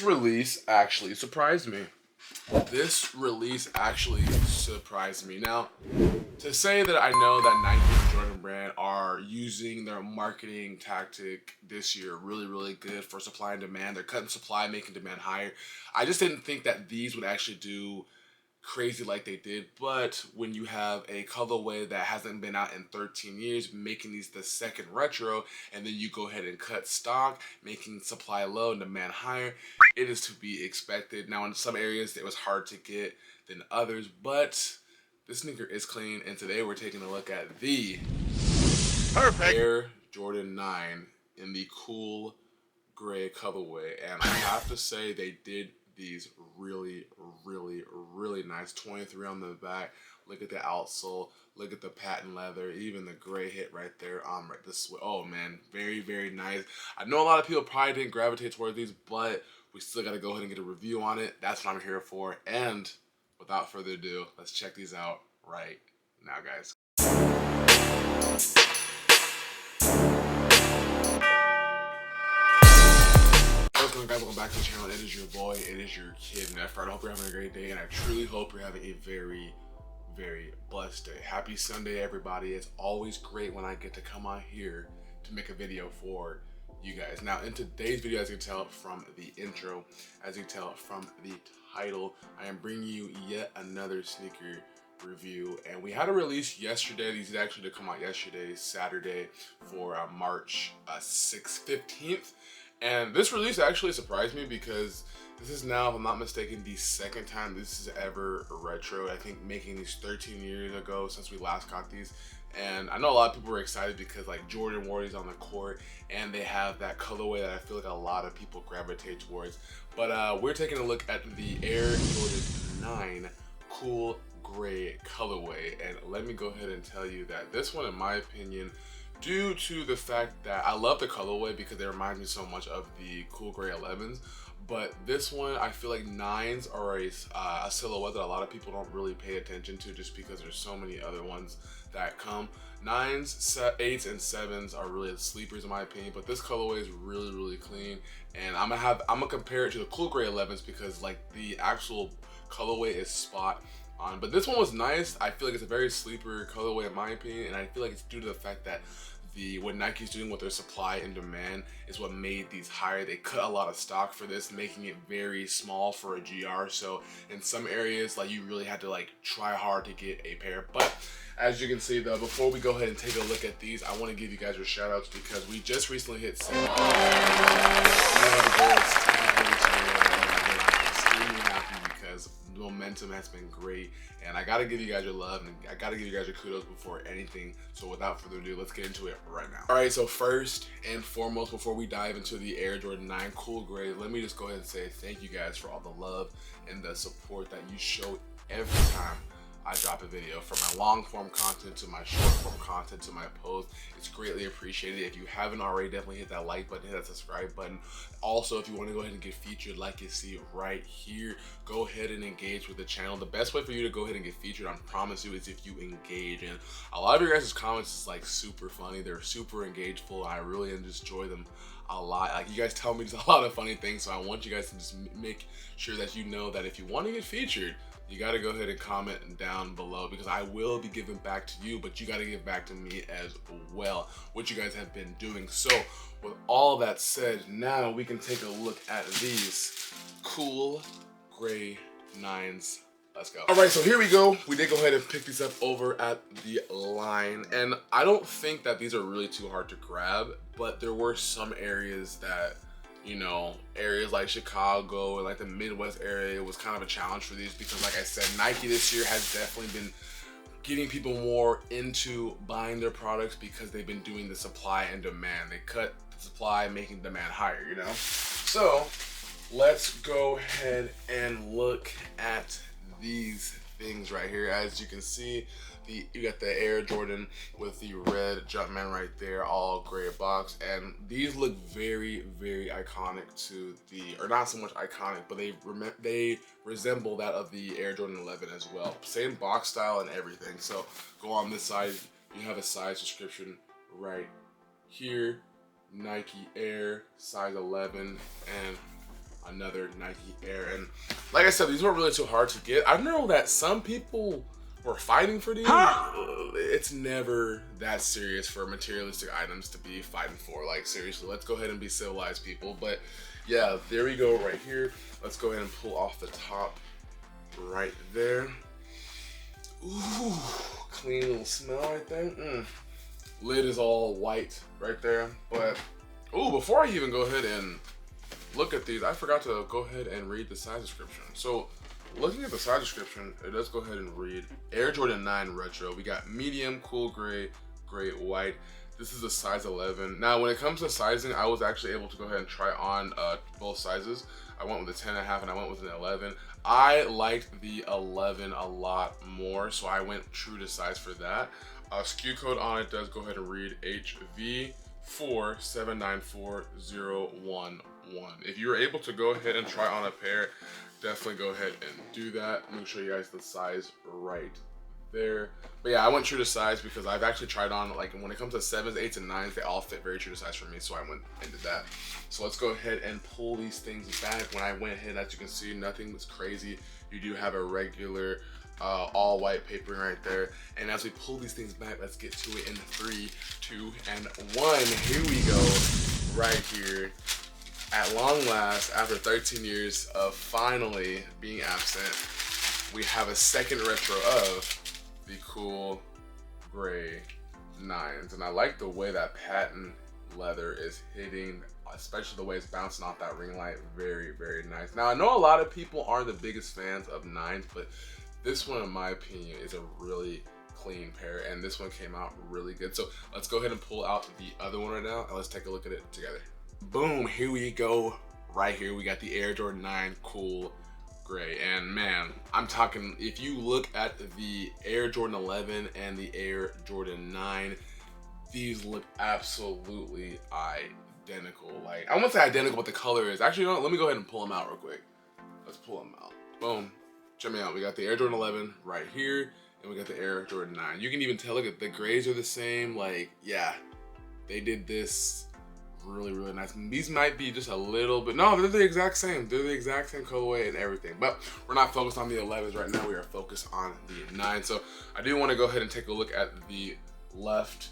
this release actually surprised me. This release actually surprised me. Now, to say that I know that Nike and Jordan Brand are using their marketing tactic this year really, really good for supply and demand. They're cutting supply, making demand higher. I just didn't think that these would actually do crazy like they did. But when you have a colorway that hasn't been out in 13 years, making these the second retro, and then you go ahead and cut stock, making supply low and demand higher, it is to be expected. Now, in some areas, it was hard to get than others, but this sneaker is clean, and today we're taking a look at the Air Jordan 9 in the cool gray colorway, and I have to say they did these really, really, really nice. 23 on the back. Look at the outsole. Look at the patent leather. Even the gray hit right there on this. Oh man, very, very nice. I know a lot of people probably didn't gravitate towards these, but we still got to go ahead and get a review on it. That's what I'm here for. And without further ado, let's check these out right now, guys. Welcome back to the channel. It is your boy, it is your kid, Nefert. I hope you're having a great day, and I truly hope you're having a very, very blessed day. Happy Sunday, everybody. It's always great when I get to come on here to make a video for you guys. Now, in today's video, as you can tell from the intro, as you can tell from the title, I am bringing you yet another sneaker review, and we had a release yesterday. These actually did come out yesterday, Saturday, for March 15th. And this release actually surprised me because this is now, if I'm not mistaken, the second time this is ever retro. I think making these 13 years ago since we last got these. And I know a lot of people were excited because like Jordan wore these on the court, and they have that colorway that I feel like a lot of people gravitate towards. But we're taking a look at the Air Jordan 9 cool gray colorway, and let me go ahead and tell you that this one, in my opinion, due to the fact that I love the colorway because they remind me so much of the cool gray 11s, but this one, I feel like 9s are a silhouette that a lot of people don't really pay attention to just because there's so many other ones that come. 9s, 8s, and 7s are really the sleepers in my opinion, but this colorway is really, really clean, and I'm gonna compare it to the cool gray 11s because like the actual colorway is spot on. But this one was nice. I feel like it's a very sleeper colorway in my opinion, and I feel like it's due to the fact that what Nike's doing with their supply and demand is what made these higher. They cut a lot of stock for this, making it very small for a GR. So in some areas, like you really had to like try hard to get a pair. But as you can see though, before we go ahead and take a look at these, I want to give you guys your shout outs because we just recently hit 7. Because the momentum has been great, and I gotta give you guys your love and I gotta give you guys your kudos before anything. So without further ado, let's get into it right now. All right, so first and foremost, before we dive into the Air Jordan 9 cool gray, let me just go ahead and say thank you guys for all the love and the support that you show every time I drop a video. From my long form content to my short form content to my post, it's greatly appreciated. If you haven't already, definitely hit that like button, hit that subscribe button. Also, if you want to go ahead and get featured like you see right here, go ahead and engage with the channel. The best way for you to go ahead and get featured, I promise you, is if you engage. And a lot of your guys' comments is like super funny. They're super engageful. I really enjoy them a lot. Like you guys tell me just a lot of funny things, so I want you guys to just make sure that you know that if you want to get featured, you got to go ahead and comment down below because I will be giving back to you, but you got to give back to me as well, which you guys have been doing. So with all that said, now we can take a look at these cool gray 9s. Let's go. All right, so here we go. We did go ahead and pick these up over at the line, and I don't think that these are really too hard to grab, but there were some areas that, you know, areas like Chicago and like the Midwest area, it was kind of a challenge for these because like I said, Nike this year has definitely been getting people more into buying their products because they've been doing the supply and demand. They cut the supply, making demand higher, you know? So let's go ahead and look at these things right here. As you can see, you got the Air Jordan with the red Jumpman right there, all gray box, and these look very, very iconic to or not so much iconic, but they resemble that of the Air Jordan 11 as well. Same box style and everything. So go on this side, you have a size description right here, Nike Air, size 11, and another Nike Air. And like I said, these weren't really too hard to get. I know that some people were fighting for these. It's never that serious for materialistic items to be fighting for. Like, seriously, let's go ahead and be civilized, people. But yeah, there we go right here. Let's go ahead and pull off the top right there. Ooh, clean little smell right there. Lid is all white right there. But, ooh, before I even go ahead and look at these, I forgot to go ahead and read the size description. So, looking at the size description, it does go ahead and read Air Jordan 9 Retro. We got medium, cool gray, gray, white. This is a size 11. Now, when it comes to sizing, I was actually able to go ahead and try on both sizes. I went with a 10.5 and I went with an 11. I liked the 11 a lot more, so I went true to size for that. SKU code on it does go ahead and read HV4794011. If you're able to go ahead and try on a pair, definitely go ahead and do that. Let me show you guys the size right there. But yeah, I went true to size because I've actually tried on, like, when it comes to 7s, 8s, and 9s, they all fit very true to size for me, so I went into that. So let's go ahead and pull these things back. When I went ahead, as you can see, nothing was crazy. You do have a regular all white papering right there. And as we pull these things back, let's get to it in 3, 2, and 1. Here we go, right here. At long last, after 13 years of finally being absent, we have a second retro of the cool gray 9s. And I like the way that patent leather is hitting, especially the way it's bouncing off that ring light. Very, very nice. Now, I know a lot of people aren't the biggest fans of 9s, but this one, in my opinion, is a really clean pair, and this one came out really good. So let's go ahead and pull out the other one right now, and let's take a look at it together. Boom, here we go. Right here, we got the Air Jordan 9 cool gray. And man, I'm talking, if you look at the Air Jordan 11 and the Air Jordan 9, these look absolutely identical. Like, I won't say identical, but the color is. Actually, you know what? Let me go ahead and pull them out real quick. Let's pull them out. Boom. Check me out. We got the Air Jordan 11 right here, and we got the Air Jordan 9. You can even tell, look at the grays are the same. Like, yeah, they did this really, really nice. And these might be just a little bit, no, they're the exact same. They're the exact same colorway and everything. But we're not focused on the 11s right now. We are focused on the 9. So I do want to go ahead and take a look at the left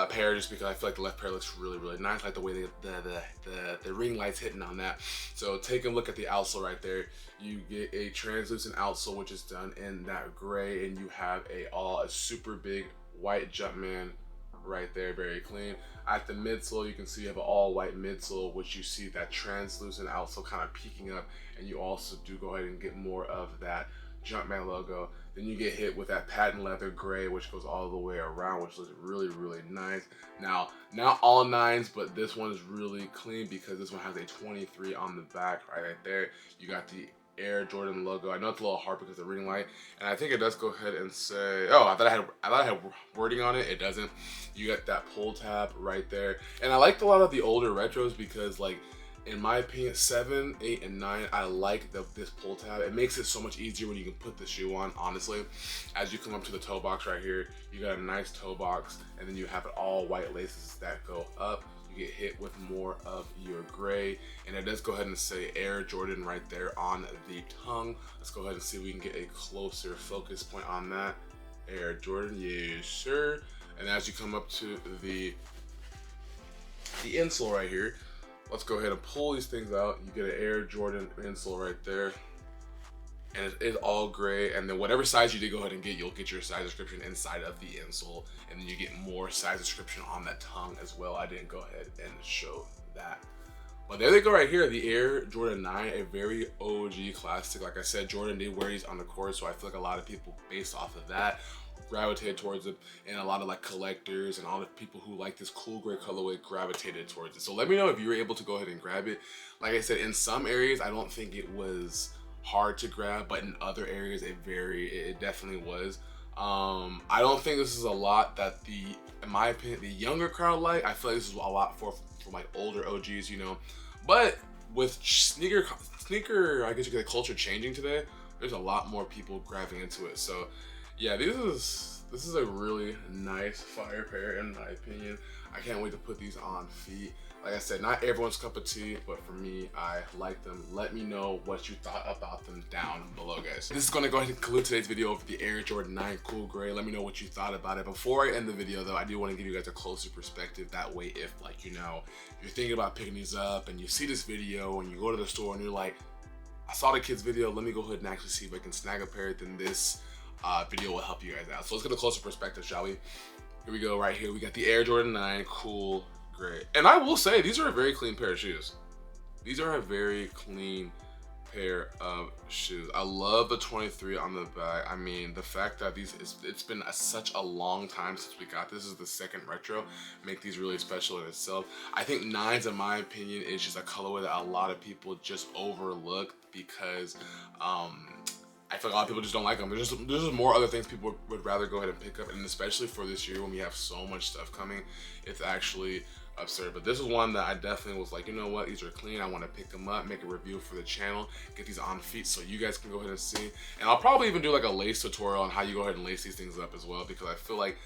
pair, just because I feel like the left pair looks really, really nice. I like the way the ring light's hitting on that. So take a look at the outsole right there. You get a translucent outsole, which is done in that gray, and you have a super big white Jumpman right there, very clean. At the midsole, you can see you have an all white midsole, which you see that translucent outsole kind of peeking up, and you also do go ahead and get more of that Jumpman logo. Then you get hit with that patent leather gray, which goes all the way around, which looks really, really nice. Now, not all 9s, but this one is really clean because this one has a 23 on the back right there. You got the Air Jordan logo. I know it's a little hard because of the ring light, and I think it does go ahead and say, oh, I thought I had wording on it. It doesn't. You got that pull tab right there, and I liked a lot of the older retros because, like, in my opinion, 7, 8, and 9, I like this pull tab. It makes it so much easier when you can put the shoe on, honestly. As you come up to the toe box right here, you got a nice toe box, and then you have it all white laces that go up. You get hit with more of your gray, and it does go ahead and say Air Jordan right there on the tongue. Let's go ahead and see if we can get a closer focus point on that. Air Jordan, yes sir. And as you come up to the insole right here, let's go ahead and pull these things out. You get an Air Jordan insole right there, and it is all gray. And then whatever size you did go ahead and get, you'll get your size description inside of the insole, and then you get more size description on that tongue as well. I didn't go ahead and show that. But there they go right here, the Air Jordan 9, a very OG classic. Like I said, Jordan did wear these on the court, so I feel like a lot of people based off of that gravitated towards it, and a lot of like collectors and all the people who like this cool gray colorway gravitated towards it. So let me know if you were able to go ahead and grab it. Like I said, in some areas I don't think it was hard to grab, but in other areas it definitely was. I don't think this is a lot that in my opinion, the younger crowd like. I feel like this is a lot for like older OGs, you know. But with sneaker, I guess you could say culture changing today, there's a lot more people grabbing into it. So yeah, this is a really nice fire pair in my opinion. I can't wait to put these on feet. Like I said, not everyone's cup of tea, but for me, I like them. Let me know what you thought about them down below, guys. This is gonna go ahead and conclude today's video of the Air Jordan 9 Cool Gray. Let me know what you thought about it. Before I end the video though, I do want to give you guys a closer perspective. That way, if like, you know, you're thinking about picking these up and you see this video and you go to the store and you're like, I saw the kid's video, let me go ahead and actually see if I can snag a pair, then this video will help you guys out. So let's get a closer perspective, shall we? Here we go, right here. We got the Air Jordan 9 Cool Gray. And I will say, these are a very clean pair of shoes. These are a very clean pair of shoes. I love the 23 on the back. I mean, the fact that it's been such a long time since we got this is the second retro, make these really special in itself. I think 9s, in my opinion, is just a colorway that a lot of people just overlook because I feel like a lot of people just don't like them. There's just more other things people would rather go ahead and pick up, and especially for this year when we have so much stuff coming, it's actually absurd. But this is one that I definitely was like, you know what, these are clean, I want to pick them up, make a review for the channel, get these on feet so you guys can go ahead and see. And I'll probably even do like a lace tutorial on how you go ahead and lace these things up as well, because I feel like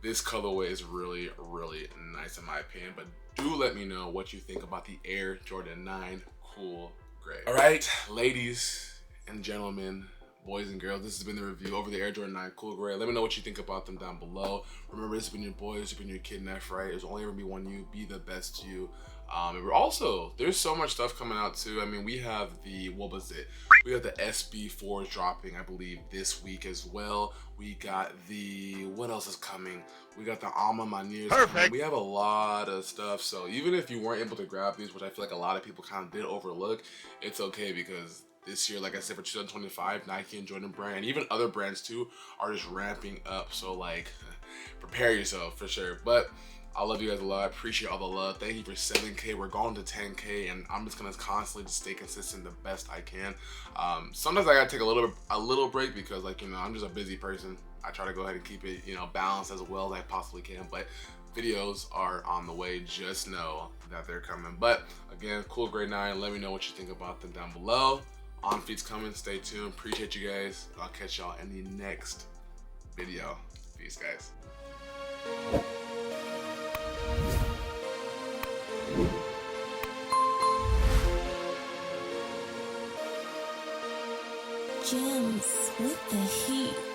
this colorway is really, really nice in my opinion. But do let me know what you think about the Air Jordan 9 Cool Gray. All right, ladies and gentlemen, boys and girls, this has been the review over the Air Jordan 9 Cool Gray. Let me know what you think about them down below. Remember, this has been your boy, this has been your kid, Neff, right? There's only ever be one you, be the best you. And we're also, there's so much stuff coming out too. I mean, we have the, what was it? We got the SB4s dropping, I believe, this week as well. We got the, what else is coming? We got the Alma Maniers. Perfect. We have a lot of stuff. So even if you weren't able to grab these, which I feel like a lot of people kind of did overlook, it's okay, because this year, like I said, for 2025, Nike and Jordan brand, and even other brands too, are just ramping up. So like, prepare yourself for sure. But I love you guys a lot. Appreciate all the love. Thank you for 7K. We're going to 10K, and I'm just gonna constantly just stay consistent the best I can. Sometimes I gotta take a little break because, like, you know, I'm just a busy person. I try to go ahead and keep it, you know, balanced as well as I possibly can. But videos are on the way. Just know that they're coming. But again, Cool Gray 9. Let me know what you think about them down below. On feet's coming. Stay tuned. Appreciate you guys. I'll catch y'all in the next video. Peace, guys. Gems with the heat.